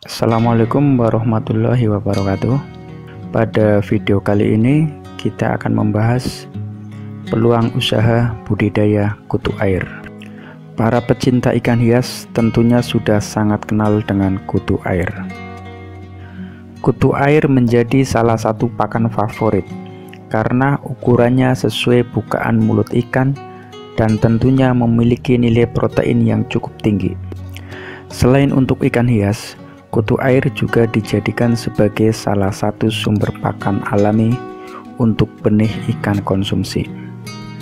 Assalamualaikum warahmatullahi wabarakatuh. Pada video kali ini kita akan membahas peluang usaha budidaya kutu air. Para pecinta ikan hias tentunya sudah sangat kenal dengan kutu air. Kutu air menjadi salah satu pakan favorit karena ukurannya sesuai bukaan mulut ikan dan tentunya memiliki nilai protein yang cukup tinggi. Selain untuk ikan hias, kutu air juga dijadikan sebagai salah satu sumber pakan alami untuk benih ikan konsumsi.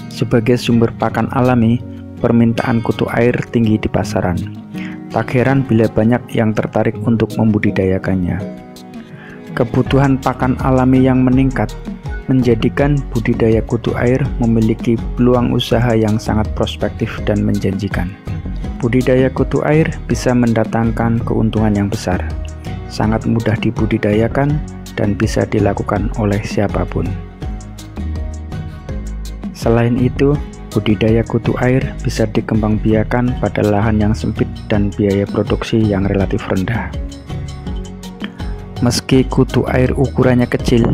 Sebagai sumber pakan alami, permintaan kutu air tinggi di pasaran. Tak heran bila banyak yang tertarik untuk membudidayakannya. Kebutuhan pakan alami yang meningkat menjadikan budidaya kutu air memiliki peluang usaha yang sangat prospektif dan menjanjikan. Budidaya kutu air bisa mendatangkan keuntungan yang besar, sangat mudah dibudidayakan dan bisa dilakukan oleh siapapun. Selain itu, budidaya kutu air bisa dikembangbiakan pada lahan yang sempit dan biaya produksi yang relatif rendah. Meski kutu air ukurannya kecil,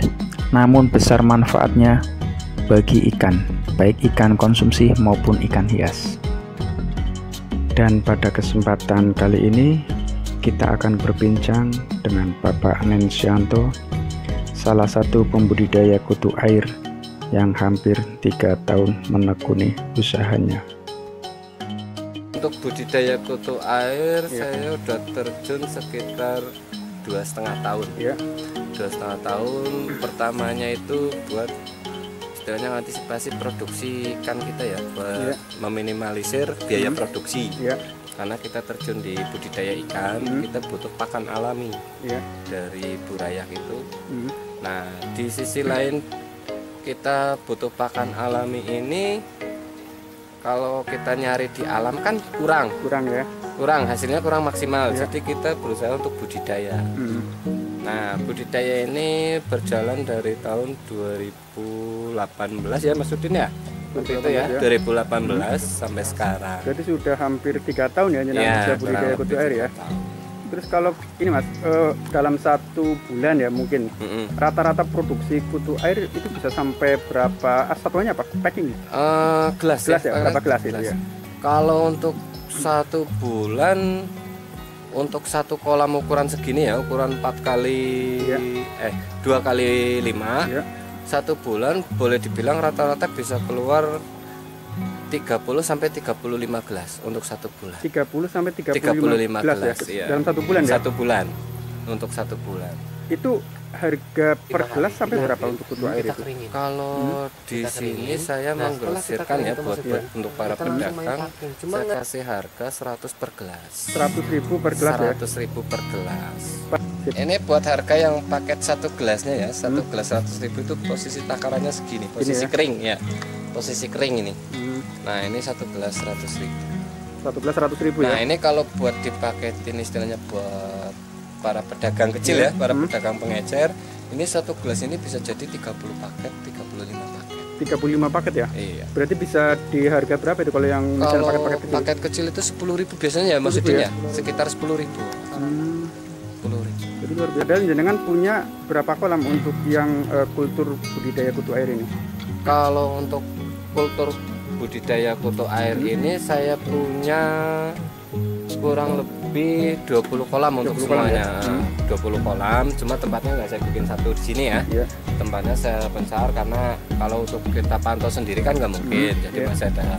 namun besar manfaatnya bagi ikan, baik ikan konsumsi maupun ikan hias. Dan pada kesempatan kali ini kita akan berbincang dengan Bapak Nensyanto, salah satu pembudidaya kutu air yang hampir 3 tahun menekuni usahanya. Untuk budidaya kutu air saya udah terjun sekitar 2,5 tahun. 2,5 tahun. Pertamanya itu buat istilahnya mengantisipasi produksi ikan kita ya, buat meminimalisir biaya produksi. Karena kita terjun di budidaya ikan, kita butuh pakan alami dari burayak itu. Nah, di sisi lain kita butuh pakan alami ini, kalau kita nyari di alam kan kurang hasilnya kurang maksimal. Jadi kita berusaha untuk budidaya. Nah, budidaya ini berjalan dari tahun 2018 ya Mas Udin ya? Waktu itu ya, 2018 sampai sekarang. Jadi sudah hampir 3 tahun ya budidaya kutu air ya. Terus kalau ini Mas, dalam 1 bulan ya mungkin rata-rata produksi kutu air itu bisa sampai berapa? Satuannya apa? Packing? Gelas ya? Berapa gelas itu ya? Kalau untuk 1 bulan, untuk 1 kolam ukuran segini ya, ukuran 2 kali 5, 1 bulan boleh dibilang rata-rata bisa keluar 30 sampai 35 gelas untuk 1 bulan. 30 sampai 35 gelas ya? Dalam 1 bulan ya? 1 bulan untuk 1 bulan. Itu harga per gelas sampai berapa untuk kutu air itu? Kalau di sini saya menggrosirkan ya buat untuk para pedagang, saya kasih harga 100 per gelas. 100.000 per gelas ya? 100.000 per gelas. Ini buat harga yang paket 1 gelasnya ya, 1 gelas 100.000 itu posisi takarannya segini, posisi kering ya, posisi kering ini. Nah, ini 1 gelas 100.000. 1 gelas 100.000 ya? Nah, ini kalau buat dipaketin istilahnya buat para pedagang kecil ya, para pedagang pengecer, ini 1 gelas ini bisa jadi 30 paket, 35 paket. 35 paket ya? Iya. Berarti bisa di harga berapa itu kalau yang misalnya paket-paket kecil? Paket kecil itu 10.000 biasanya ya maksudnya ya? Sekitar 10.000. 10.000. Jadi luar biasa. Dan jenengan punya berapa kolam untuk yang kultur budidaya kutu air ini? Kalau untuk kultur budidaya kutu air ini saya punya kurang lebih 20 kolam untuk semuanya. 20 kolam, cuma tempatnya nggak saya bikin satu di sini ya. Tempatnya saya pensar karena kalau untuk kita pantau sendiri kan nggak mungkin. Jadi masih ada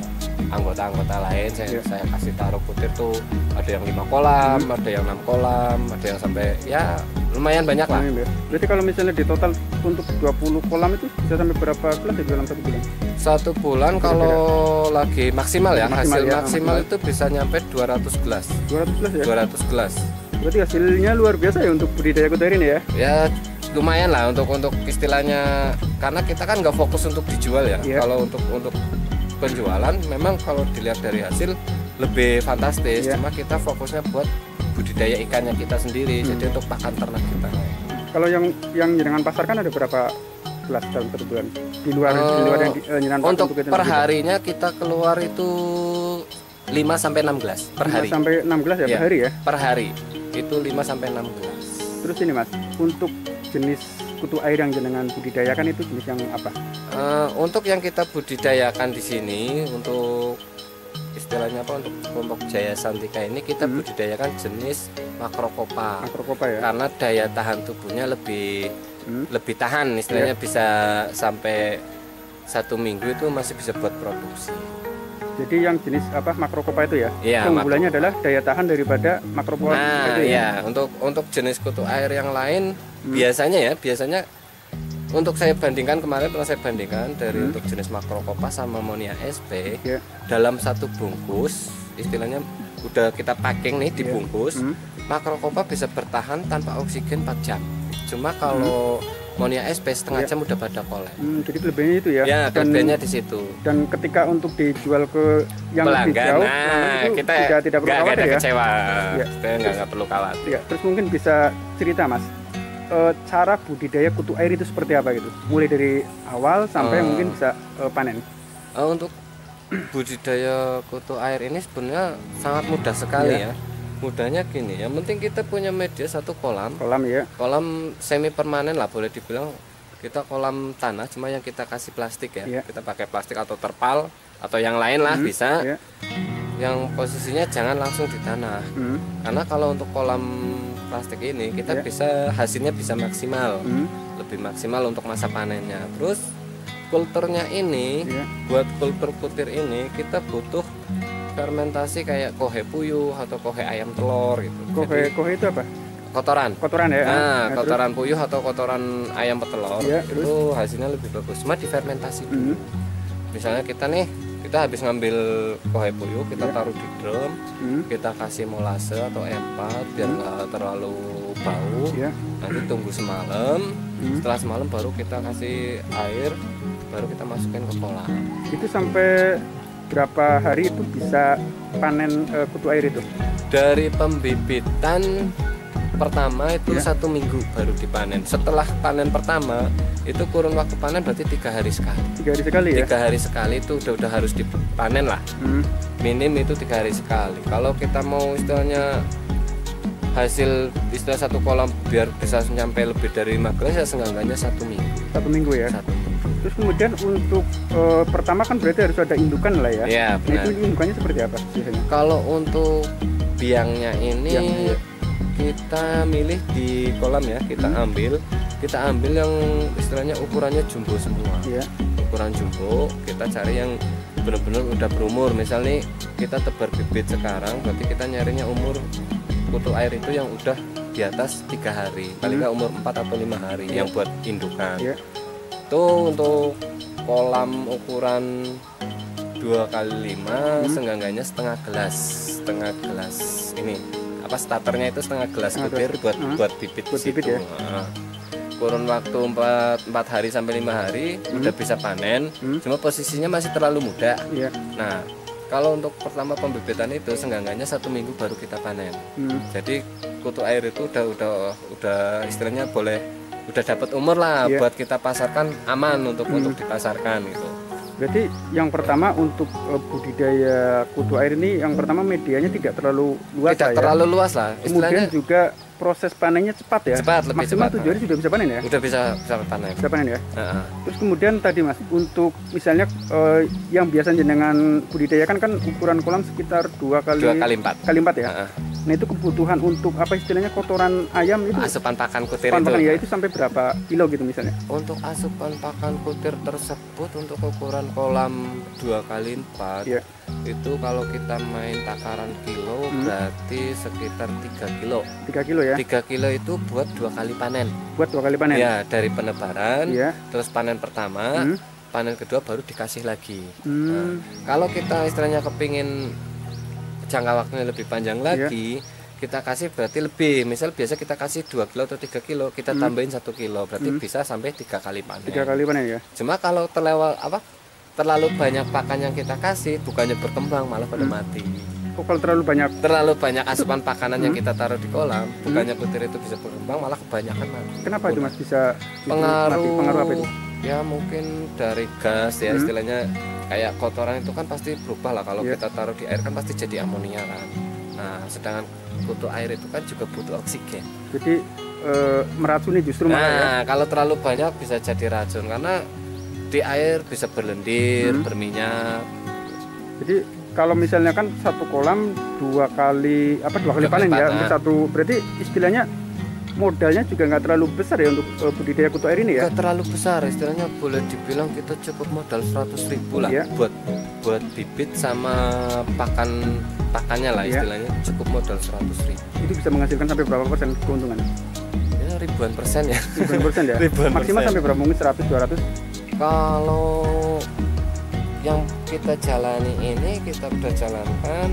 anggota-anggota lain, saya kasih taruh butir tuh ada yang 5 kolam, ada yang 6 kolam, ada yang sampai ya lumayan banyak lah. Berarti kalau misalnya di total untuk 20 kolam itu bisa sampai berapa gelas ya dalam 1 bulan? 1 bulan kalau lagi maksimal ya, hasil maksimal itu bisa nyampe 200 gelas. 200 gelas ya? 200 gelas. Berarti hasilnya luar biasa ya untuk budidaya kutu air ini ya? Ya lumayan lah untuk istilahnya, karena kita kan nggak fokus untuk dijual ya. Kalau untuk penjualan memang kalau dilihat dari hasil lebih fantastis, cuma kita fokusnya buat budidaya ikannya kita sendiri, jadi untuk pakan ternak kita. Kalau yang jenengan pasarkan ada berapa gelas dalam 1 bulan? Di luar yang jenengan untuk per harinya kita keluar itu 5 sampai 6 gelas per hari. 5 sampai 6 gelas ya, per hari ya? Per hari. itu 5 sampai 6 gelas. Terus ini Mas, untuk jenis kutu air yang jenengan budidayakan itu jenis yang apa? Untuk yang kita budidayakan di sini, untuk istilahnya apa, untuk kelompok Jaya Santika ini kita budidayakan jenis Macrocopa. Macrocopa ya. Karena daya tahan tubuhnya lebih tahan, istilahnya bisa sampai 1 minggu itu masih bisa buat produksi. Jadi yang jenis apa, Macrocopa itu ya? Iya, keunggulannya adalah daya tahan daripada Macrocopa itu ya? Iya, untuk jenis kutu air yang lain biasanya untuk saya bandingkan, kemarin pernah saya bandingkan dari untuk jenis Macrocopa sama Monia SP dalam 1 bungkus, istilahnya udah kita packing nih dibungkus, Macrocopa bisa bertahan tanpa oksigen 4 jam. Cuma kalau Monia SP setengah jam udah pada kolek. Jadi kelebihannya itu ya? Ya, kelebihannya di situ. Dan ketika untuk dijual ke yang lebih jauh, itu kita tidak perlu khawatir ya? Kecewa. Kita nggak perlu khawatir. Ya, terus mungkin bisa cerita Mas, cara budidaya kutu air itu seperti apa gitu? Mulai dari awal sampai mungkin bisa panen. Untuk budidaya kutu air ini sebenarnya sangat mudah sekali ya. Mudahnya gini, yang penting kita punya media 1 kolam ya, kolam semi permanen lah boleh dibilang. Kita kolam tanah, cuma yang kita kasih plastik ya, kita pakai plastik atau terpal atau yang lain lah bisa. Yang posisinya jangan langsung di tanah, karena kalau untuk kolam plastik ini kita bisa hasilnya bisa maksimal, lebih maksimal untuk masa panennya. Terus kulturnya ini buat kultur kutir ini kita butuh fermentasi kayak kohe puyuh atau kohe ayam telur gitu. Kohe itu apa? Kotoran ya. Nah, kotoran puyuh atau kotoran ayam petelur itu hasilnya lebih bagus. Cuma difermentasi dulu. Misalnya kita habis ngambil kohe puyuh, kita taruh di drum, kita kasih molase atau empat biar nggak terlalu bau. Nanti tunggu semalam. Setelah semalam baru kita kasih air, baru kita masukin ke kolam. Itu sampai berapa hari itu bisa panen kutu air itu? Dari pembibitan pertama itu 1 minggu baru dipanen. Setelah panen pertama itu kurun waktu panen berarti 3 hari sekali. 3 hari sekali ya? 3 hari sekali itu udah harus dipanen lah. Minim itu 3 hari sekali. Kalau kita mau istilahnya hasil istilah 1 kolam biar bisa nyampe lebih dari 5 gelas ya seenggaknya 1 minggu. 1 minggu ya? 1 minggu. Terus kemudian untuk pertama kan berarti harus ada indukan lah ya? Iya benar. Nah, itu indukannya seperti apa biasanya? Kalau untuk biangnya ini kita milih di kolam ya, kita ambil yang istilahnya ukurannya jumbo semua. Ukuran jumbo, kita cari yang benar-benar udah berumur. Misalnya kita tebar bibit sekarang, berarti kita nyarinya umur kutu air itu yang udah di atas 3 hari, paling nggak umur 4 atau 5 hari yang buat indukan. Itu untuk kolam ukuran 2x5 seenggaknya setengah gelas ini apa starternya itu setengah gelas kutir buat bibit ya. Kurun waktu 4 hari sampai 5 hari udah bisa panen. Cuma posisinya masih terlalu muda. Nah kalau untuk pertama pembibitan itu seenggaknya 1 minggu baru kita panen. Jadi kutu air itu udah istilahnya udah dapat umur lah buat kita pasarkan, aman untuk dipasarkan gitu. Berarti yang pertama untuk budidaya kutu air ini yang pertama medianya tidak terlalu luas. Tidak terlalu luas lah. Kemudian juga proses panennya cepat ya. Cepat, lebih maksimal cepat. 7 hari sudah bisa panen ya? Udah bisa panen. Bisa panen ya. Terus kemudian tadi Mas, untuk misalnya yang biasa jenengan budidayakan kan ukuran kolam sekitar 2 kali 4 ya. Nah itu kebutuhan untuk apa istilahnya kotoran ayam itu? Asupan pakan kutir itu sampai berapa kilo gitu misalnya? Untuk asupan pakan kutir tersebut untuk ukuran kolam 2 kali 4 itu kalau kita main takaran kilo berarti sekitar 3 kilo. 3 kilo ya? 3 kilo itu buat 2 kali panen. Buat 2 kali panen? Ya, dari penebaran, terus panen pertama, panen kedua baru dikasih lagi. Nah, kalau kita istilahnya kepingin jangka waktunya lebih panjang lagi, kita kasih berarti lebih. Misal biasa kita kasih 2 kilo atau 3 kilo, kita tambahin 1 kilo, berarti bisa sampai 3 kali panen. 3 kali panen ya? Cuma kalau terlalu banyak pakan yang kita kasih, bukannya berkembang malah pada mati. Kalau terlalu banyak asupan pakanan yang kita taruh di kolam, bukannya kutir itu bisa berkembang malah kebanyakan mati. Kenapa itu Mas bisa pengaruh apa itu? Ya mungkin dari gas ya, istilahnya kayak kotoran itu kan pasti berubah lah kalau kita taruh di air kan pasti jadi amonia kan. Nah, sedangkan kutu air itu kan juga butuh oksigen. Jadi meracuni justru malah ya. Nah, kalau terlalu banyak bisa jadi racun karena di air bisa berlendir, berminyak. Jadi kalau misalnya kan satu kolam dua kali panen ya untuk satu, berarti istilahnya modalnya juga nggak terlalu besar ya untuk budidaya kutu air ini ya? Nggak terlalu besar, istilahnya boleh dibilang kita cukup modal 100.000 lah buat bibit sama pakannya lah istilahnya, cukup modal 100.000. Itu bisa menghasilkan sampai berapa persen keuntungan? Ya ribuan persen ya. Ribuan persen ya? Maksimal sampai berapa, mungkin 100-200? Kalau yang kita jalani ini, kita udah jalankan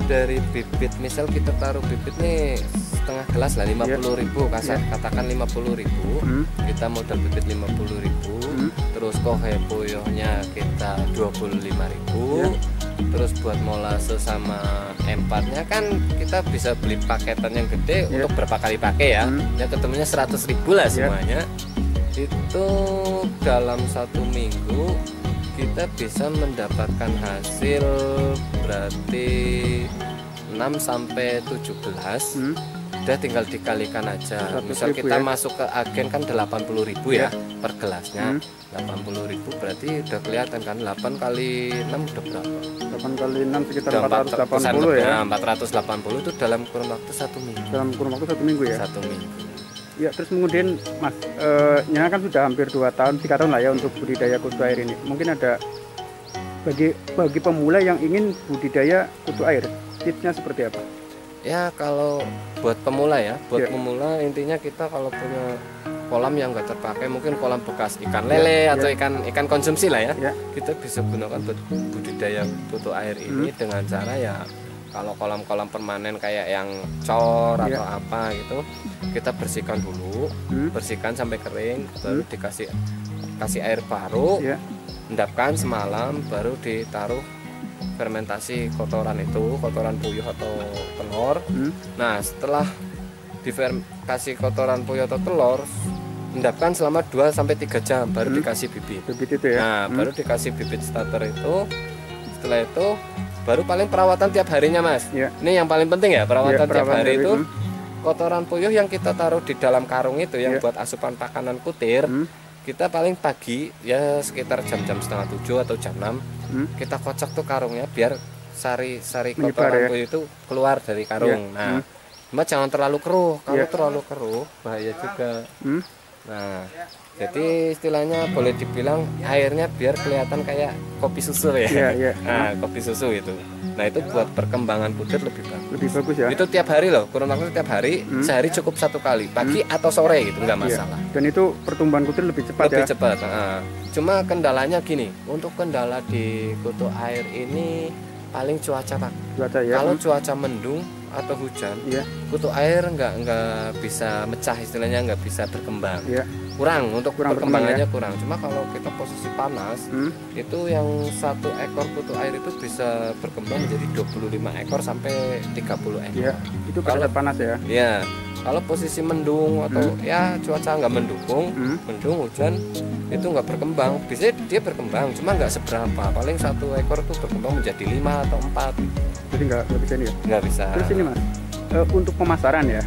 dari bibit, misal kita taruh bibit nih setengah gelas lah 50.000, katakan 50.000, kita modal bibit 50.000, terus kohe poyohnya kita 25.000, terus buat molase sama empatnya kan kita bisa beli paketan yang gede untuk berapa kali pakai ya, yang ketemunya 100.000 lah semuanya. Itu dalam 1 minggu kita bisa mendapatkan hasil berarti 6-17. Udah tinggal dikalikan aja. Misal kita masuk ke agen kan 80.000 ya per gelasnya. 80.000 berarti udah kelihatan kan, 8 kali 6 udah berapa? 8 kali 6 sekitar 480 ya. 480 itu dalam kurun waktu 1 minggu. Dalam kurun waktu 1 minggu ya. 1 minggu. Ya, terus kemudian Mas, nya kan sudah hampir 2 tahun, 3 tahun lah ya untuk budidaya kutu air ini. Mungkin ada bagi pemula yang ingin budidaya kutu air, tipsnya seperti apa? Ya kalau buat pemula ya, pemula intinya kita kalau punya kolam yang nggak terpakai, mungkin kolam bekas ikan lele atau ikan konsumsi lah ya, kita bisa gunakan buat budidaya kutu air ini dengan cara ya, kalau kolam-kolam permanen kayak yang cor atau apa gitu, kita bersihkan dulu, bersihkan sampai kering, baru dikasih air baru, endapkan semalam, baru ditaruh fermentasi kotoran itu, kotoran puyuh atau telur. Nah, setelah difermentasi kotoran puyuh atau telur, endapkan selama 2-3 jam, baru dikasih bibit. Bibit itu ya. Nah, baru dikasih bibit starter itu. Setelah itu baru paling perawatan tiap harinya, Mas. Ini yang paling penting ya, perawatan tiap hari itu. Kotoran puyuh yang kita taruh di dalam karung itu yang buat asupan pakanan kutir, kita paling pagi ya sekitar jam-jam 6:30 atau jam 6 kita kocok tuh karungnya biar sari-sari kotoran puyuh itu keluar dari karung. Nah, cuma jangan terlalu keruh. Kalau terlalu keruh bahaya juga. Nah, jadi istilahnya boleh dibilang airnya biar kelihatan kayak kopi susu ya. Nah, kopi susu itu. Nah, itu buat perkembangan kutir lebih bagus. Lebih bagus ya. Itu tiap hari loh, kurun waktu tiap hari, sehari cukup 1 kali, pagi atau sore gitu, nggak masalah. Dan itu pertumbuhan kutir lebih cepat lebih cepat. Cuma kendalanya gini, untuk kendala di kutu air ini paling cuaca Pak. Kalau cuaca mendung atau hujan, kutu air nggak bisa mecah, istilahnya nggak bisa berkembang. Kurang untuk perkembangannya kurang. Cuma kalau kita posisi panas, itu yang 1 ekor kutu air itu bisa berkembang menjadi 25 ekor sampai 30 ekor. Itu pada panas ya? Iya. Kalau posisi mendung atau ya cuaca nggak mendukung, mendung hujan, itu nggak berkembang. Bisa dia berkembang, cuma nggak seberapa. Paling 1 ekor itu berkembang menjadi 5 atau 4. Jadi nggak bisa ini ya? Nggak bisa. Terus ini Mas, untuk pemasaran ya,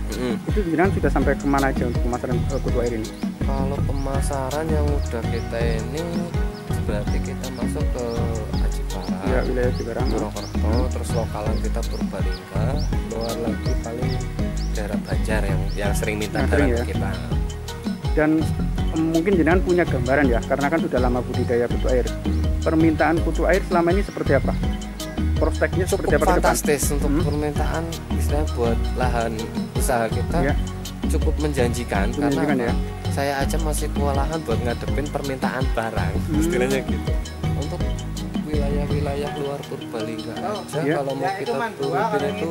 itu sebenarnya sudah sampai kemana aja untuk pemasaran kutu air ini? Kalau pemasaran yang udah kita ini berarti kita masuk ke Ajibarang, wilayah Ajibarang, Purwokerto, terus lokalan kita Purbalingga, luar lagi paling daerah Banjar yang sering minta barang kita. Dan mungkin jenengan punya gambaran ya, karena kan sudah lama budidaya kutu air. Permintaan kutu air selama ini seperti apa? Prospeknya seperti apa? Fantastis untuk permintaan, istilahnya buat lahan usaha kita cukup menjanjikan karena saya aja masih kewalahan buat ngadepin permintaan barang, istilahnya gitu. Untuk wilayah-wilayah luar Purbalingga aja kalau mau kita turutin itu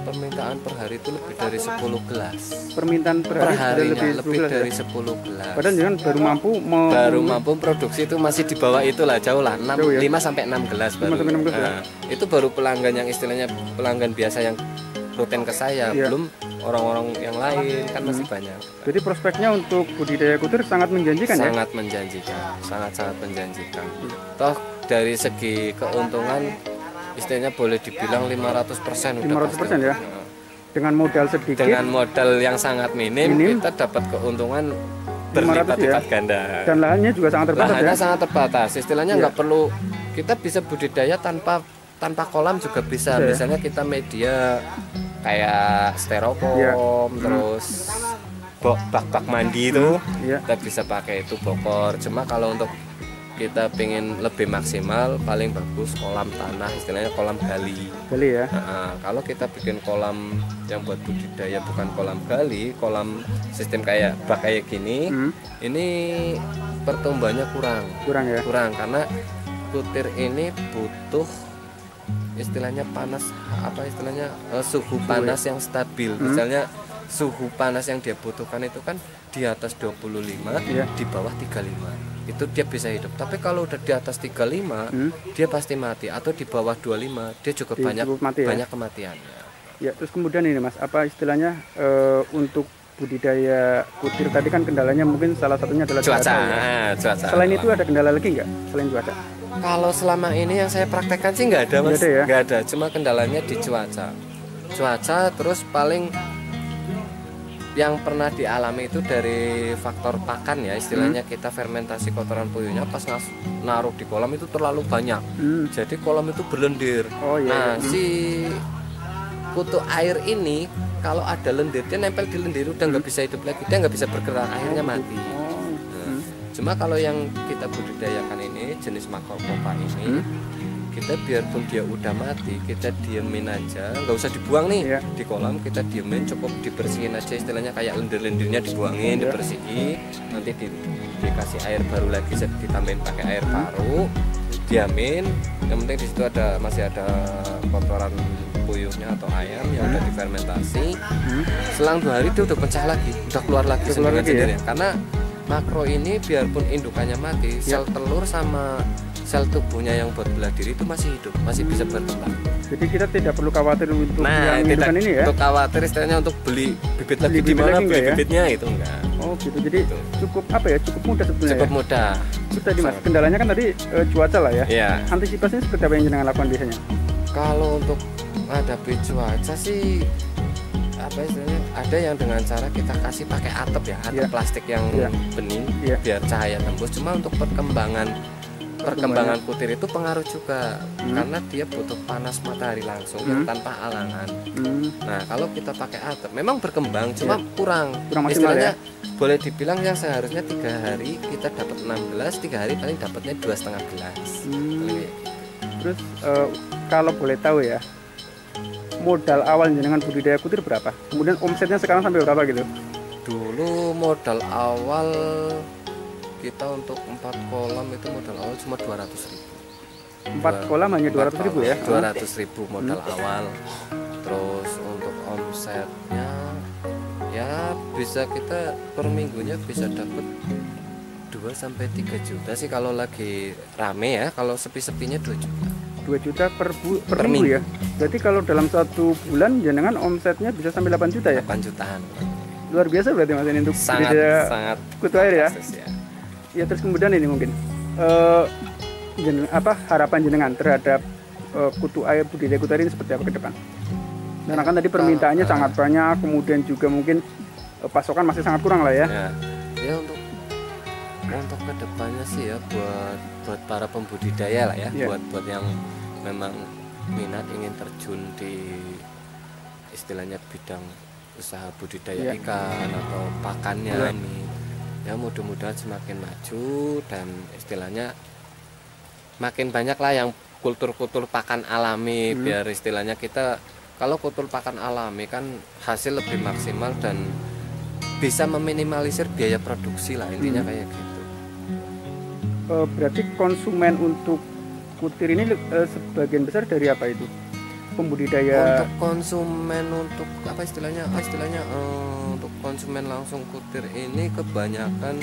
permintaan per hari itu lebih dari 10 gelas. Permintaan per hari lebih dari 10 gelas. Padahal jangan baru mampu produksi itu masih di bawah itulah, jauh lah, 5-6 gelas baru. 5-6 gelas. Nah, itu baru pelanggan yang istilahnya pelanggan biasa yang rutin ke saya, belum orang-orang yang lain kan masih banyak. Jadi prospeknya untuk budidaya kutir sangat menjanjikan ya? Sangat menjanjikan, sangat-sangat menjanjikan. Toh dari segi keuntungan istilahnya boleh dibilang 500% 500% ya. Dengan modal sedikit, dengan modal yang sangat minim, kita dapat keuntungan berlipat-lipat ganda. Dan lahannya juga sangat terbatas. Lahannya sangat terbatas. Istilahnya nggak perlu, kita bisa budidaya tanpa kolam juga bisa. Misalnya kita media kayak styrofoam, terus bak mandi itu, kita bisa pakai itu bokor. Cuma kalau untuk kita pengen lebih maksimal, paling bagus kolam tanah, istilahnya kolam gali ya. Kalau kita bikin kolam yang buat budidaya bukan kolam gali, kolam sistem kayak bak kayak gini, ini pertumbuhannya kurang karena kutir ini butuh istilahnya panas, suhu panas yang stabil. Misalnya suhu panas yang dia butuhkan itu kan di atas 25, di bawah 35. Itu dia bisa hidup. Tapi kalau udah di atas 35, dia pasti mati. Atau di bawah 25, dia juga banyak kematiannya. Ya, terus kemudian ini Mas, apa istilahnya untuk budidaya kutir tadi kan kendalanya mungkin salah satunya adalah cuaca. Selain itu ada kendala lagi nggak selain cuaca? Kalau selama ini yang saya praktekkan sih nggak ada Mas. Nggak ada, cuma kendalanya di cuaca. Terus paling yang pernah dialami itu dari faktor pakan ya, istilahnya kita fermentasi kotoran puyuhnya pas naruh di kolam itu terlalu banyak, jadi kolam itu berlendir. Si kutu air ini kalau ada lendir, dia nempel di lendir udah nggak bisa hidup lagi, dia nggak bisa bergerak, akhirnya mati. Cuma kalau yang kita budidayakan ini jenis makropopa ini, kita biarpun dia udah mati, kita diemin aja, nggak usah dibuang nih di kolam, kita diemin, cukup dibersihin aja, istilahnya kayak lendir-lendirnya dibuangin, dibersihin, nanti dikasih air baru lagi, ditambahin pakai air baru, diamin. Yang penting di situ masih ada kotoran puyuhnya atau ayam yang udah difermentasi. Selang 2 hari dia udah pecah lagi, udah keluar lagi sendiri. Karena makro ini biarpun indukannya mati, sel telur sama sel tubuhnya yang buat belah diri itu masih hidup, masih bisa berkembang. Jadi kita tidak perlu khawatir untuk yang indukan ini ya? Untuk khawatir istilahnya untuk beli bibit lagi di mana, beli bibitnya itu enggak. Oh gitu, jadi cukup cukup mudah sebetulnya. Cukup mudah. Terus tadi Mas, kendalanya kan tadi cuaca lah ya? Antisipasinya seperti apa yang jenengan lakukan biasanya? Kalau untuk menghadapi cuaca sih istilahnya ada yang dengan cara kita kasih pakai atap ya, atap plastik yang bening biar cahaya tembus. Cuma untuk perkembangan kutir itu pengaruh juga karena dia butuh panas matahari langsung tanpa alangan. Nah kalau kita pakai atap memang berkembang, cuma kurang istilahnya boleh dibilang yang seharusnya 3 hari kita dapat 16, 3 hari paling dapatnya 2,5 gelas. Terus kalau boleh tahu ya, modal awal jenengan budidaya kutir berapa? Kemudian omsetnya sekarang sampai berapa gitu? Dulu modal awal kita untuk 4 kolam itu modal awal cuma 200.000. 4 kolam hanya 200.000 ya? 200.000 modal awal. Terus untuk omsetnya ya bisa kita per minggunya bisa dapat 2-3 juta sih kalau lagi rame ya. Kalau sepi-sepinya 2 juta. 2 juta per minggu ya. Berarti kalau dalam 1 bulan jenengan omsetnya bisa sampai 8 juta ya? 8 jutaan. Luar biasa berarti Mas ini untuk sangat kutu air ya. Ya terus kemudian ini mungkin harapan jenengan terhadap kutu air, budidaya kutu air ini seperti apa ke depan? Karena kan tadi permintaannya sangat banyak, kemudian juga mungkin pasokan masih sangat kurang lah ya. Ya untuk kedepannya sih ya buat para pembudidaya lah ya, buat yang memang minat ingin terjun di istilahnya bidang usaha budidaya ikan atau pakannya ini, ya mudah-mudahan semakin maju dan istilahnya makin banyak lah yang kultur-kultur pakan alami, biar istilahnya kita kalau kultur pakan alami kan hasil lebih maksimal dan bisa meminimalisir biaya produksi lah, intinya kayak gitu. Berarti konsumen untuk kutir ini sebagian besar dari apa itu? Pembudidaya. Untuk konsumen untuk apa istilahnya untuk konsumen langsung kutir ini kebanyakan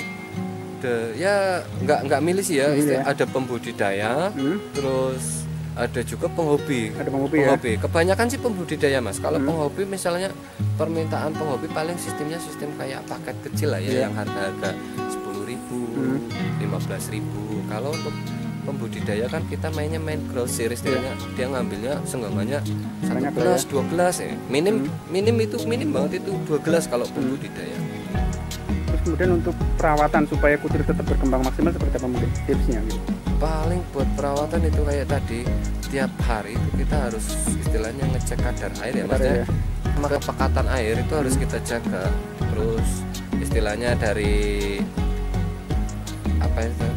ya nggak milih sih ya, ada pembudidaya, terus ada juga penghobi. Ada penghobi. Kebanyakan sih pembudidaya Mas. Kalau penghobi misalnya permintaan penghobi paling sistem kayak paket kecil lah ya, yang harga-harga 10.000, 15.000. Kalau untuk pembudidaya kan kita mainnya main grosir istilahnya, dia ngambilnya senggangannya 1 gelas, 2 gelas ya. Minim banget itu 2 gelas kalau pembudidaya. Terus kemudian untuk perawatan supaya kutil tetap berkembang maksimal seperti apa mungkin tipsnya gitu? Paling buat perawatan itu kayak tadi, tiap hari itu kita harus istilahnya ngecek kadar air ya, maksudnya kepekatan air itu harus kita jaga. Terus istilahnya dari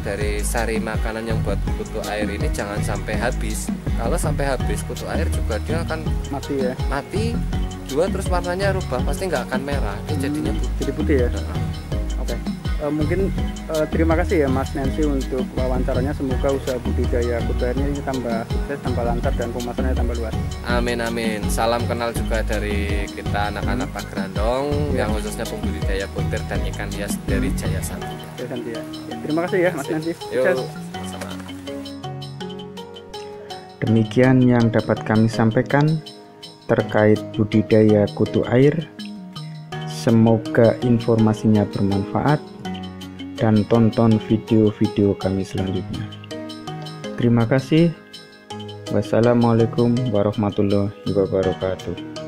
dari sari makanan yang buat kutu air ini jangan sampai habis. Kalau sampai habis kutu air juga dia akan mati juga, terus warnanya rubah, pasti nggak akan merah, dia jadinya putih. Jadi putih ya. Oke. Mungkin terima kasih ya Mas Nancy untuk wawancaranya. Semoga usaha budidaya kutu airnya ini tambah sukses, tambah lancar, dan pemasarannya tambah luas. Amin amin. Salam kenal juga dari kita anak-anak Pak Grandong yang khususnya pembudidaya kutir dan ikan hias dari Jaya Santi. Ya, terima kasih ya Mas Nancy. Sama. Demikian yang dapat kami sampaikan terkait budidaya kutu air. Semoga informasinya bermanfaat, dan tonton video-video kami selanjutnya. Terima kasih. Wassalamualaikum warahmatullahi wabarakatuh.